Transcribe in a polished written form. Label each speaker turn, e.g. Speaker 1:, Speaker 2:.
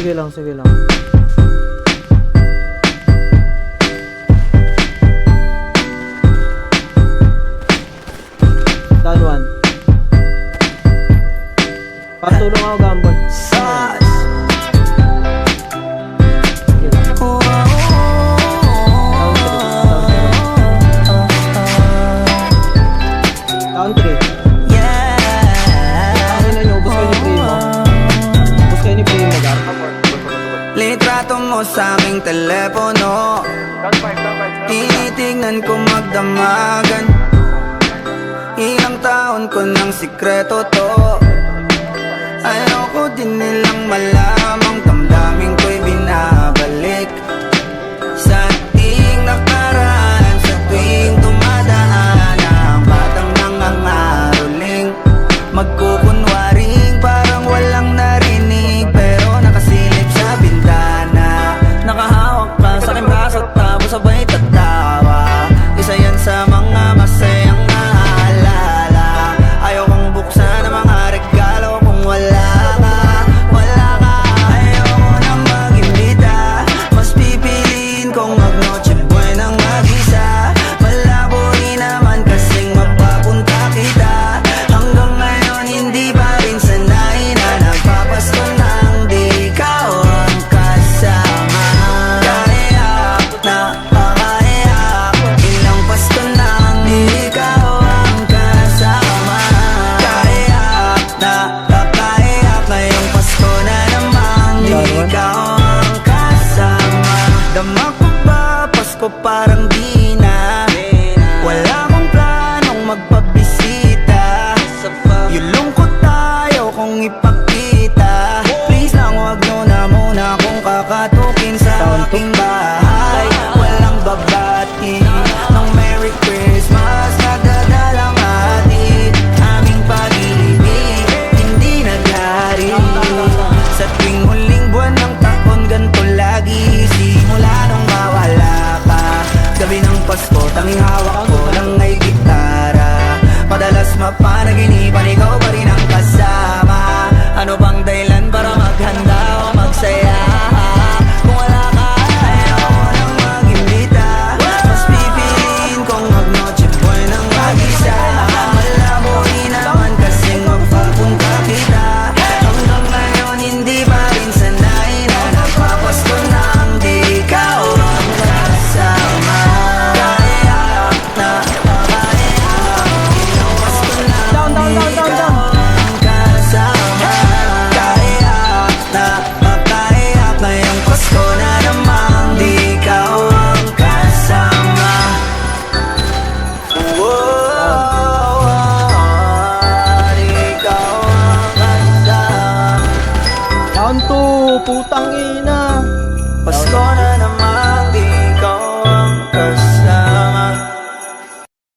Speaker 1: sige lang, sige lang. Down one. Patulong ako, Gambol. Sige lang. Down 3. Akin na nyo, ubos kayo ni Primo. Ubos kayo ni Primo, Gar.
Speaker 2: Litrato mo sa aming telepono, tinitignan ko magdamagan. Ilang taon ko ng sikreto to, ayoko din nilang malamang damdamin ko'y binabalik sa ating nakaraan. Sa tuwing dumadaan ang batang nangangaroling, magkukunwaring parang walang narinig, pero nakasilip sa bintana. Nakahawak ka sa aking braso tapos sabay tatawa. Isa yan sa mga masayang naalala. Ayokong buksan ang mga regalo kung wala ka, wala ka. Ayoko nang mag-imbita, mas pipiliin kong mag-noche buenang mag-isa. Malabo rin naman kasing mapapunta kita. Hanggang ngayon hindi pa rin sanay na nagpapasko nang di ikaw ang kasama. Kaiyak na pakaiyak, ilang Pasko nang di ikaw ang kasama. Kaiyak na pakaiyak, ngayong Pasko na namang di ikaw ang kasama. Dama ko ba Pasko parang di na, wala akong planong magpabisita. Yung lungkot tayo kung ipakita. Please lang wag nyo na muna kung kakatukin sa aking bahay. Walang babati ng Merry Christmas, nagdadalang hatid. Aming pag-ibig hindi naghari. Sa tuwing huling buwan ng taon ganito lagi, simula nung mawala ka. Gabi ng Pasko tanging hawak ko lang ay gitara. Madalas mapanaginipan ikaw pa rin ang kasama. Ano bang dahilan para maghanda o magsaya? Kung wala ka, ayoko nang mag-imbita, mas pipiliin kong mag-noche buenang mag-isa. Malabo rin naman kasing magpapunta kita. Hanggang ngayon hindi pa rin sanay na nagpapasko nang di ikaw ang kasama. Kaiyak na pakaiyak, ilang Pasko nang di ikaw ang kasama. Kaiyak na pakaiyak, ngayong Pasko na namang di ikaw ang kasama. Di ikaw ang kasama.
Speaker 1: Down 2, putang ina.